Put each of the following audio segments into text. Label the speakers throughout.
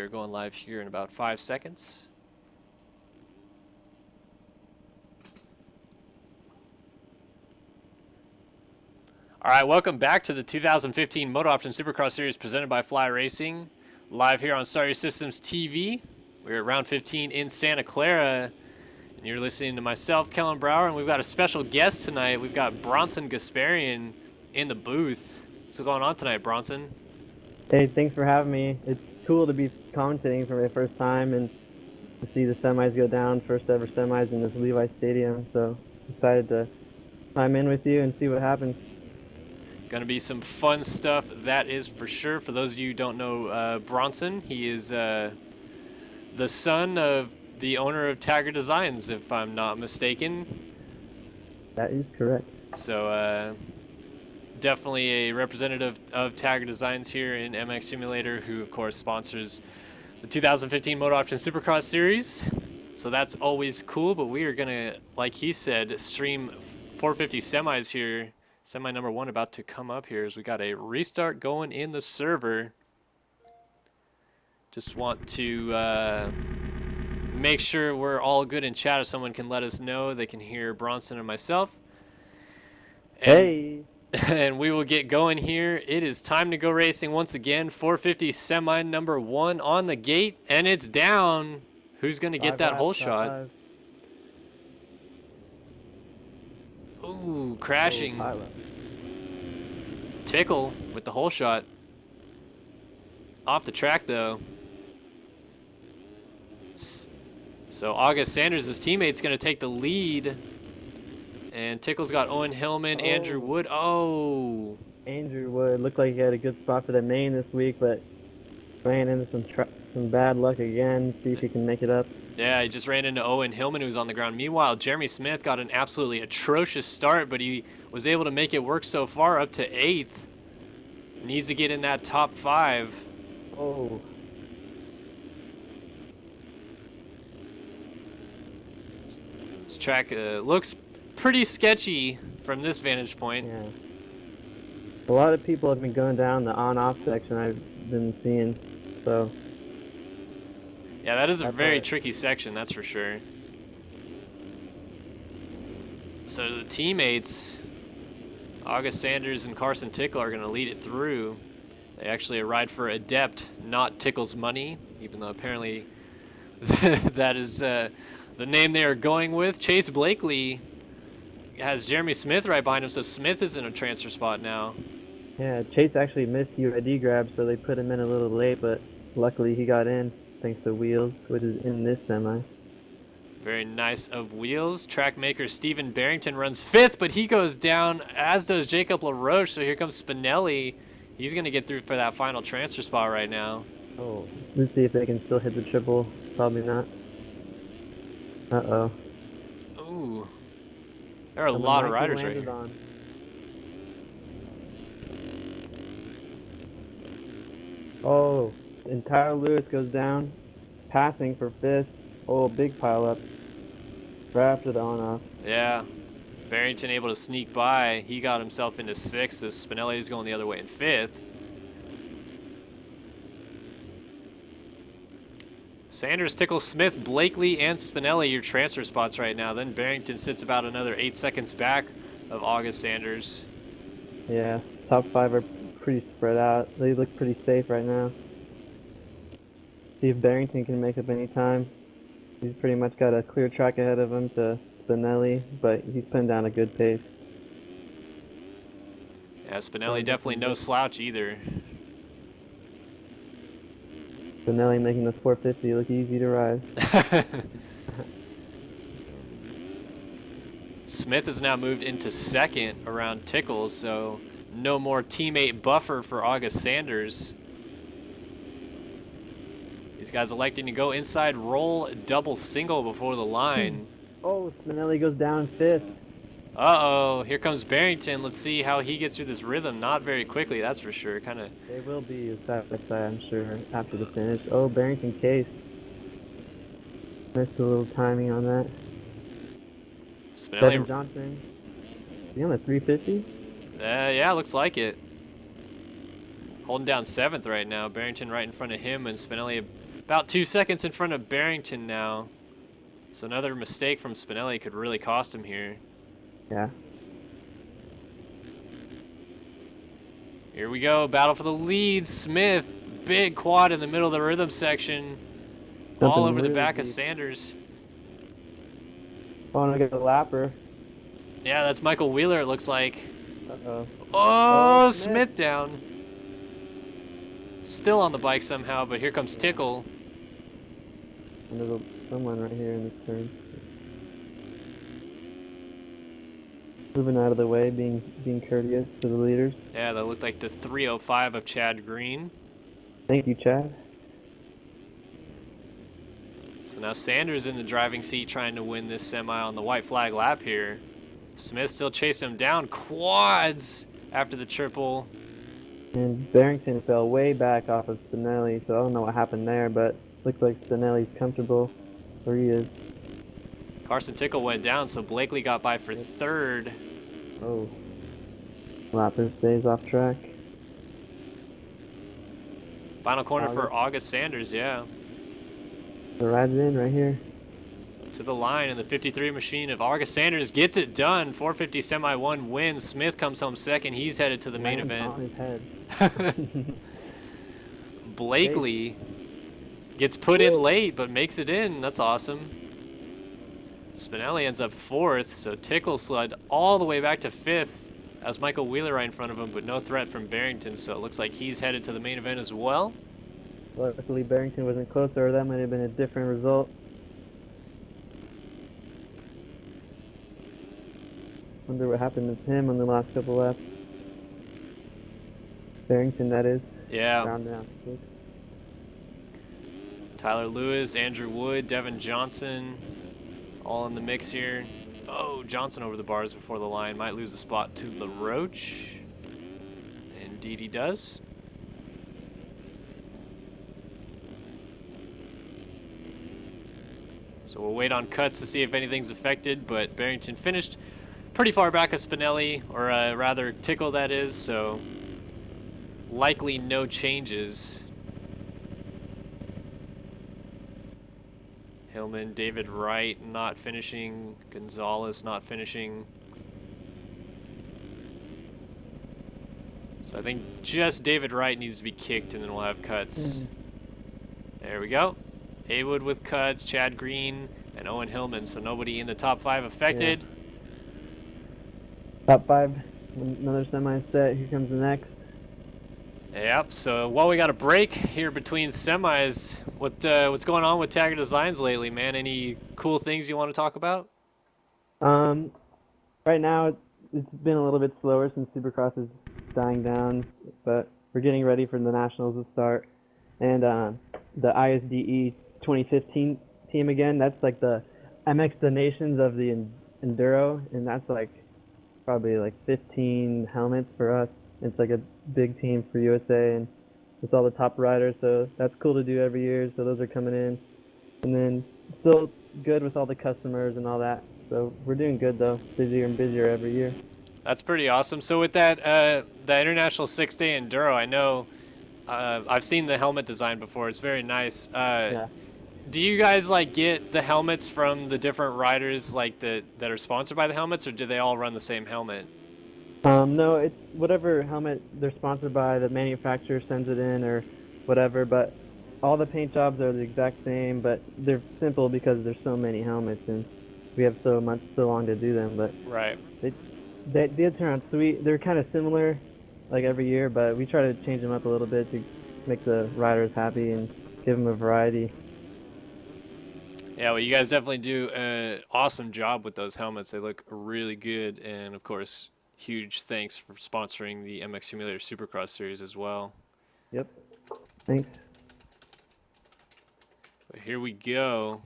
Speaker 1: are going live here in about 5 seconds. All right, welcome back to the 2015 MotoOption Supercross Series presented by Fly Racing. Live here on Star Systems TV. We're at round 15 in Santa Clara. And you're listening to myself, Kellen Brauer, and we've got a special guest tonight. We've got Bronson Gasparian in the booth. What's going on tonight, Bronson?
Speaker 2: Hey, thanks for having me. It's cool to be commentating for my first time and to see the semis go down, first ever semis in this Levi Stadium. So excited to chime in with you and see what happens.
Speaker 1: Going to be some fun stuff, that is for sure. For those of you who don't know Bronson, he is the son of the owner of Tagger Designs, if I'm not mistaken.
Speaker 2: That is correct.
Speaker 1: So definitely a representative of Tagger Designs here in MX Simulator, who of course sponsors the 2015 MotoOption Supercross Series. So that's always cool, but we are going to, like he said, stream 450 semis here. Semi number 1 about to come up here as we got a restart going in the server. Just want to make sure we're all good in chat. If someone can let us know, they can hear Bronson and myself. And,
Speaker 2: Hey!
Speaker 1: and we will get going here. It is time to go racing once again. 450 semi number 1 on the gate, and it's down. Who's going to get that hole shot? Ooh, crashing. Tickle with the hole shot. Off the track, though. So August Sanders, his teammate's going to take the lead. And Tickle's got Owen Hillman, Andrew Wood. Oh.
Speaker 2: Andrew Wood looked like he had a good spot for the main this week, but ran into some bad luck again. See if he can make it up.
Speaker 1: Yeah, he just ran into Owen Hillman, who was on the ground. Meanwhile, Jeremy Smith got an absolutely atrocious start, but he was able to make it work so far up to 8th. Needs to get in that top 5.
Speaker 2: Oh.
Speaker 1: This track looks pretty sketchy from this vantage point.
Speaker 2: Yeah. A lot of people have been going down the on-off section I've been seeing, so...
Speaker 1: Yeah, that is a very tricky section, that's for sure. So the teammates, August Sanders and Carson Tickle, are going to lead it through. They actually ride for Adept, not Tickle's Money, even though apparently that is the name they are going with. Chase Blakely has Jeremy Smith right behind him, so Smith is in a transfer spot now.
Speaker 2: Yeah, Chase actually missed UID grab, so they put him in a little late, but luckily he got in. Thanks to Wheels, which is in this semi.
Speaker 1: Very nice of Wheels. Track maker Steven Barrington runs 5th, but he goes down, as does Jacob LaRoche. So here comes Spinelli. He's going to get through for that final transfer spot right now.
Speaker 2: Oh, let's see if they can still hit the triple. Probably not. Uh-oh.
Speaker 1: Ooh. There are a lot of riders right here.
Speaker 2: Oh. And Tyler Lewis goes down, passing for 5th. Oh, big pile up. Right after the on-off.
Speaker 1: Yeah. Barrington able to sneak by. He got himself into 6th as Spinelli is going the other way in 5th. Sanders, Tickle, Smith, Blakely, and Spinelli, your transfer spots right now. Then Barrington sits about another 8 seconds back of August Sanders.
Speaker 2: Yeah, top 5 are pretty spread out. They look pretty safe right now. See if Barrington can make up any time. He's pretty much got a clear track ahead of him to Spinelli, but he's putting down a good pace.
Speaker 1: Yeah, Spinelli definitely no slouch either.
Speaker 2: Spinelli making the 450 look easy to ride.
Speaker 1: Smith has now moved into 2nd around Tickles, so no more teammate buffer for August Sanders. These guys electing to go inside roll double single before the line.
Speaker 2: Oh, Spinelli goes down 5th.
Speaker 1: Uh-oh, here comes Barrington. Let's see how he gets through this rhythm. Not very quickly, that's for sure.
Speaker 2: They will be side by side, I'm sure, after the finish. Oh, Barrington case. Missed a little timing on that.
Speaker 1: Spinelli.
Speaker 2: Devin Johnson. Is he on the 350?
Speaker 1: Yeah, looks like it. Holding down 7th right now. Barrington right in front of him, and Spinelli About 2 seconds in front of Barrington now. So another mistake from Spinelli could really cost him here.
Speaker 2: Yeah.
Speaker 1: Here we go, battle for the lead. Smith, big quad in the middle of the rhythm section. All
Speaker 2: Jumping
Speaker 1: over the
Speaker 2: really
Speaker 1: back of
Speaker 2: deep.
Speaker 1: Sanders.
Speaker 2: Want to get a lapper.
Speaker 1: Yeah, that's Michael Wheeler, it looks like.
Speaker 2: Uh-oh.
Speaker 1: Oh,
Speaker 2: Smith.
Speaker 1: Smith down. Still on the bike somehow, but here comes Tickle.
Speaker 2: And there's someone right here in this turn. Moving out of the way, being courteous to the leaders.
Speaker 1: Yeah, that looked like the 305 of Chad Green.
Speaker 2: Thank you, Chad.
Speaker 1: So now Sanders in the driving seat trying to win this semi on the white flag lap here. Smith still chasing him down. Quads after the triple.
Speaker 2: And Barrington fell way back off of Spinelli, so I don't know what happened there, but looks like Spinelli's comfortable where he is.
Speaker 1: Carson Tickle went down, so Blakely got by for third.
Speaker 2: Oh. Lapper stays off track.
Speaker 1: Final corner for August Sanders, yeah.
Speaker 2: The ride's in right here.
Speaker 1: To the line, and the 53 machine of August Sanders gets it done. 450 semi 1 wins. Smith comes home second. He's headed to the main event.
Speaker 2: On his head.
Speaker 1: Blakely gets put in late, but makes it in. That's awesome. Spinelli ends up fourth, so Tickle slid all the way back to fifth as Michael Wheeler right in front of him, but no threat from Barrington, so it looks like he's headed to the main event as well.
Speaker 2: Luckily Barrington wasn't closer, or that might have been a different result. Wonder what happened to him on the last couple laps. Barrington, that is.
Speaker 1: Yeah.
Speaker 2: Round down.
Speaker 1: Tyler Lewis, Andrew Wood, Devin Johnson, all in the mix here. Oh, Johnson over the bars before the line. Might lose a spot to LaRoche. Indeed he does. So we'll wait on cuts to see if anything's affected, but Barrington finished pretty far back of Spinelli, or rather Tickle that is, so likely no changes. Hillman, David Wright not finishing, Gonzalez not finishing. So I think just David Wright needs to be kicked and then we'll have cuts. There we go. Haywood with cuts, Chad Green, and Owen Hillman, so nobody in the top 5 affected.
Speaker 2: Yeah. Top 5, another semi set, here comes the next.
Speaker 1: Yep, so while we got a break here between semis, what's going on with Tagger Designs lately, man? Any cool things you want to talk about?
Speaker 2: Right now it's been a little bit slower since Supercross is dying down, but we're getting ready for the Nationals to start. And the ISDE 2015 team again, that's like the MX the Nations of the Enduro, and that's like probably like 15 helmets for us. It's like a big team for USA, and it's all the top riders, so that's cool to do every year, so those are coming in. And then still good with all the customers and all that, so we're doing good though, busier and busier every year.
Speaker 1: That's pretty awesome. So with that the International 6-Day Enduro, I know I've seen the helmet design before. It's very nice.
Speaker 2: Yeah.
Speaker 1: Do you guys like get the helmets from the different riders like that are sponsored by the helmets, or do they all run the same helmet?
Speaker 2: No, it's whatever helmet they're sponsored by, the manufacturer sends it in or whatever, but all the paint jobs are the exact same, but they're simple because there's so many helmets and we have so long to do them, but
Speaker 1: Right.
Speaker 2: they did turn out sweet. They're kind of similar like every year, but we try to change them up a little bit to make the riders happy and give them a variety.
Speaker 1: Yeah, well, you guys definitely do an awesome job with those helmets. They look really good, and of course, huge thanks for sponsoring the MX Simulator Supercross series as well.
Speaker 2: Yep. Thanks.
Speaker 1: But here we go.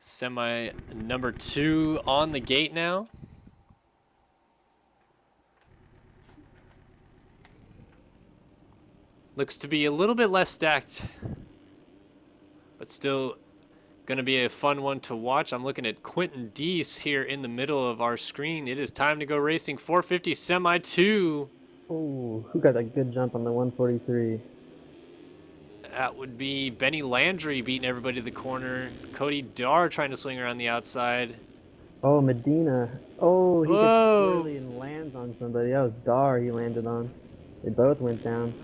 Speaker 1: Semi number 2 on the gate now. Looks to be a little bit less stacked, but still going to be a fun one to watch. I'm looking at Quentin Deese here in the middle of our screen. It is time to go racing. 450 Semi 2.
Speaker 2: Oh, who got a good jump on the 143?
Speaker 1: That would be Benny Landry beating everybody to the corner. Cody Darr trying to swing around the outside.
Speaker 2: Oh, Medina. Oh, he gets
Speaker 1: Whoa!
Speaker 2: swirly and lands on somebody. That was Dar he landed on. They both went down.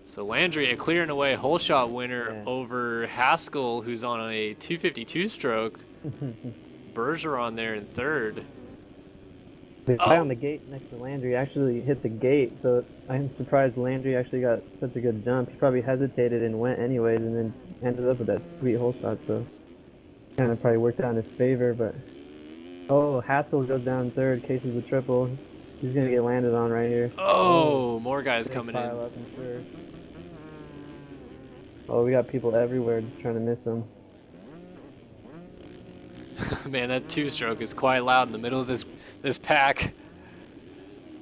Speaker 1: So Landry, a clear and away hole shot winner
Speaker 2: Yeah.
Speaker 1: over Haskell, who's on a 252 stroke. Bergeron there in third.
Speaker 2: The guy on the gate next to Landry actually hit the gate, so I'm surprised Landry actually got such a good jump. He probably hesitated and went anyways, and then ended up with that sweet hole shot, so kind of probably worked out in his favor, but... Oh, Haskell goes down third, cases a triple. He's gonna get landed on right here.
Speaker 1: Oh, more guys
Speaker 2: Big
Speaker 1: coming
Speaker 2: pile
Speaker 1: in.
Speaker 2: up in third. Oh, we got people everywhere just trying to miss him.
Speaker 1: Man, that two-stroke is quite loud in the middle of this pack.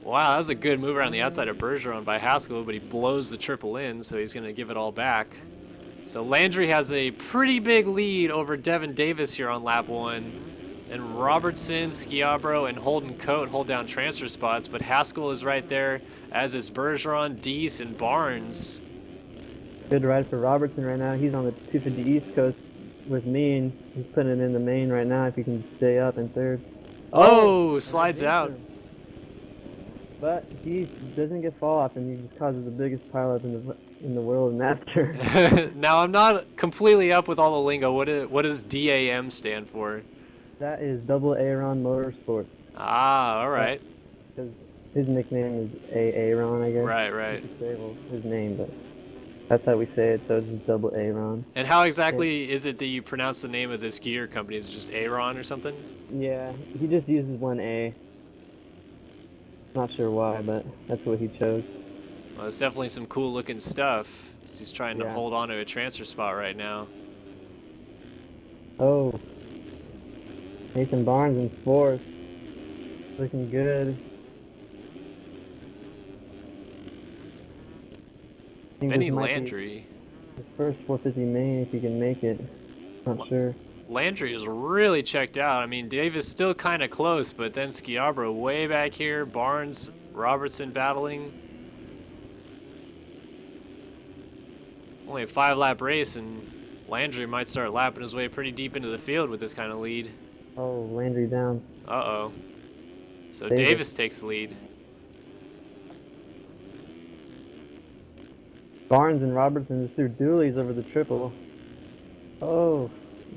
Speaker 1: Wow, that was a good move around the outside of Bergeron by Haskell, but he blows the triple in, so he's going to give it all back. So Landry has a pretty big lead over Devin Davis here on lap 1. And Robertson, Schiabro, and Holden Cote hold down transfer spots, but Haskell is right there, as is Bergeron, Deese, and Barnes.
Speaker 2: Good ride for Robertson right now. He's on the 250 East Coast with me, and he's putting it in the main right now if he can stay up in third.
Speaker 1: Oh, slides out.
Speaker 2: But he doesn't get fall off, and he just causes the biggest pileup in the world in NASCAR.
Speaker 1: Now, I'm not completely up with all the lingo. What does DAM stand for?
Speaker 2: That is Double Aaron Motorsports.
Speaker 1: Ah, all right.
Speaker 2: Because his nickname is Aaron, I guess.
Speaker 1: Right, right.
Speaker 2: You could say, well, his name, but that's how we say it, so it's just Double Aaron.
Speaker 1: And how exactly is it that you pronounce the name of this gear company? Is it just Aaron or something?
Speaker 2: Yeah, he just uses one A. Not sure why, but that's what he chose.
Speaker 1: Well, it's definitely some cool looking stuff. So he's trying to
Speaker 2: Yeah.
Speaker 1: hold on to a transfer spot right now.
Speaker 2: Oh. Nathan Barnes in fourth. Looking good. I think
Speaker 1: Benny
Speaker 2: this might be
Speaker 1: Landry.
Speaker 2: his first 450 main if he can make it. Not sure.
Speaker 1: Landry is really checked out. I mean, Davis still kind of close, but then Schiabro way back here. Barnes, Robertson battling. Only a 5-lap race, and Landry might start lapping his way pretty deep into the field with this kind of lead.
Speaker 2: Oh, Landry down.
Speaker 1: Uh-oh. So
Speaker 2: Davis.
Speaker 1: Davis takes the lead.
Speaker 2: Barnes and Robertson just threw dualies over the triple. Oh,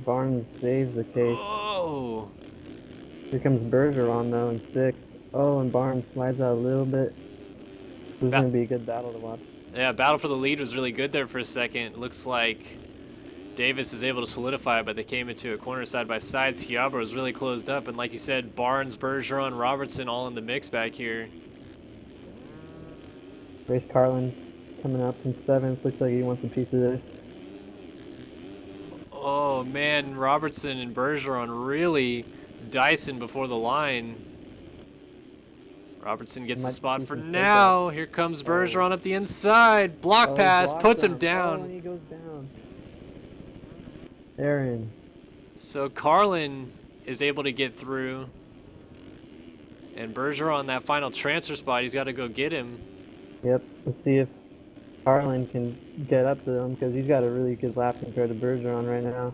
Speaker 2: Barnes saves the case.
Speaker 1: Oh!
Speaker 2: Here comes Bergeron though in sixth. Oh, and Barnes slides out a little bit. This is going to be a good battle to watch.
Speaker 1: Yeah, battle for the lead was really good there for a second. Looks like Davis is able to solidify, but they came into a corner side by side. Schiabro was really closed up, and like you said, Barnes, Bergeron, Robertson all in the mix back here.
Speaker 2: Race Carlin coming up from seventh. Looks like he wants a piece of this.
Speaker 1: Oh man, Robertson and Bergeron really dicing before the line. Robertson gets the
Speaker 2: Might
Speaker 1: spot
Speaker 2: see
Speaker 1: for
Speaker 2: some
Speaker 1: now. Here comes Bergeron up the inside. Block pass,
Speaker 2: block
Speaker 1: puts him
Speaker 2: jump.
Speaker 1: down.
Speaker 2: Oh, and he goes down. Aaron.
Speaker 1: So Carlin is able to get through. And Bergeron, that final transfer spot, he's got to go get him.
Speaker 2: Yep. Let's see if Carlin can get up to him because he's got a really good lap compared to Bergeron right now.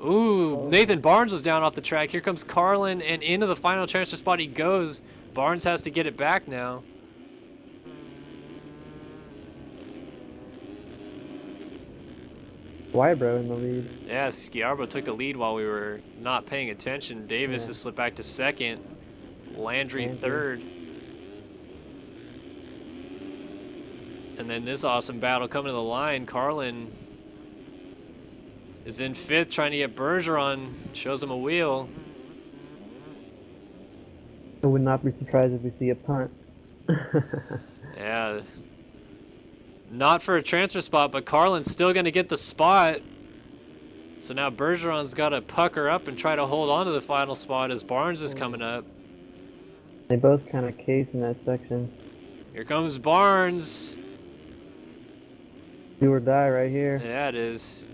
Speaker 1: Ooh, Nathan Barnes was down off the track. Here comes Carlin, and into the final transfer spot he goes. Barnes has to get it back now.
Speaker 2: Wybro in the lead.
Speaker 1: Yeah, Schiabro took the lead while we were not paying attention. Davis
Speaker 2: Yeah.
Speaker 1: has slipped back to second. Landry third. And then this awesome battle coming to the line. Carlin is in fifth, trying to get Bergeron. Shows him a wheel.
Speaker 2: I would not be surprised if we see a punt.
Speaker 1: Yeah. Not for a transfer spot, but Carlin's still going to get the spot. So now Bergeron's got to pucker up and try to hold on to the final spot as Barnes is coming up.
Speaker 2: They both kind of case in that section.
Speaker 1: Here comes Barnes.
Speaker 2: Do or die right here.
Speaker 1: Yeah, it is.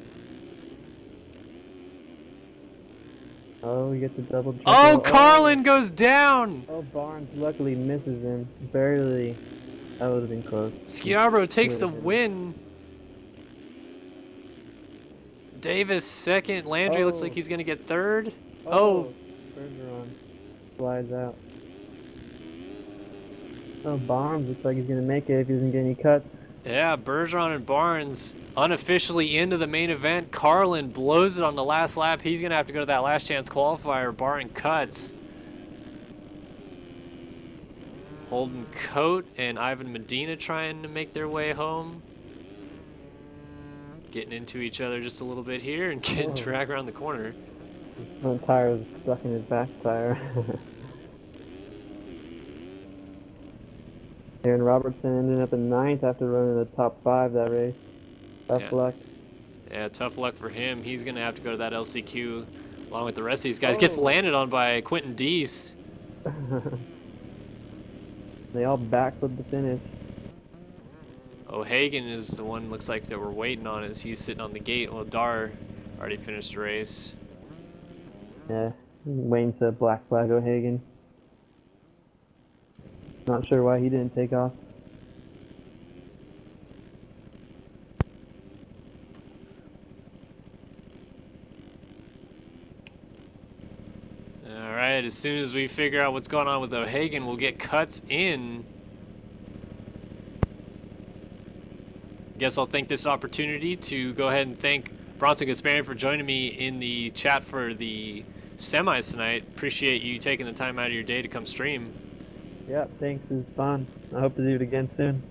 Speaker 2: Oh, he gets a double triple.
Speaker 1: Oh, Carlin goes down.
Speaker 2: Oh, Barnes luckily misses him. Barely. That would have been close.
Speaker 1: Schiabro takes the
Speaker 2: Would've been.
Speaker 1: win. Davis second. Landry looks like
Speaker 2: Oh.
Speaker 1: he's going to get third. Oh.
Speaker 2: Bergeron slides out. Oh, Barnes looks like he's going to make it if he doesn't get any cuts.
Speaker 1: Yeah, Bergeron and Barnes unofficially into the main event. Carlin blows it on the last lap. He's going to have to go to that last chance qualifier, barring cuts. Holden Coate and Ivan Medina trying to make their way home. Getting into each other just a little bit here and getting dragged around the corner.
Speaker 2: His front tire was stuck in his back tire. Aaron Robertson ended up in 9th after running the top 5 that race. Tough luck.
Speaker 1: Yeah, tough luck for him. He's going to have to go to that LCQ along with the rest of these guys. Gets landed on by Quentin Deese.
Speaker 2: They all backflipped the finish.
Speaker 1: O'Hagan is the one looks like that we're waiting on as he's sitting on the gate. Well, Dar already finished the race.
Speaker 2: Yeah, waiting to black flag O'Hagan. Not sure why he didn't take off.
Speaker 1: All right, as soon as we figure out what's going on with O'Hagan, we'll get cuts in. Guess I'll take this opportunity to go ahead and thank Bronson Gasparian for joining me in the chat for the semis tonight. Appreciate you taking the time out of your day to come stream.
Speaker 2: Yeah, thanks. It was fun. I hope to do it again soon.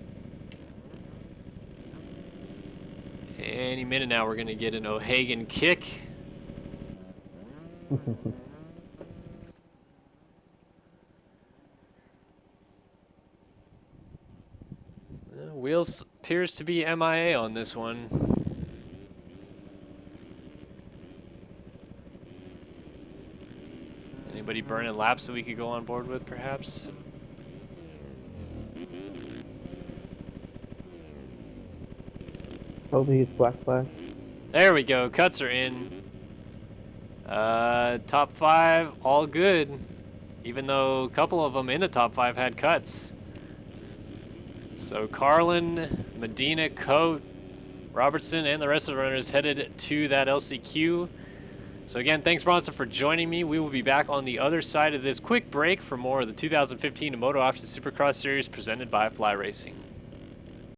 Speaker 1: Any minute now, we're going to get an O'Hagan kick. Wheels appears to be MIA on this one. Anybody burning laps that we could go on board with, perhaps?
Speaker 2: Hopefully he's black flag.
Speaker 1: There we go. Cuts are in. Top 5, all good. Even though a couple of them in the top 5 had cuts. So Carlin, Medina, Coate, Robertson, and the rest of the runners headed to that LCQ. So again, thanks Bronson for joining me. We will be back on the other side of this quick break for more of the 2015 MotoOption Supercross Series presented by Fly Racing.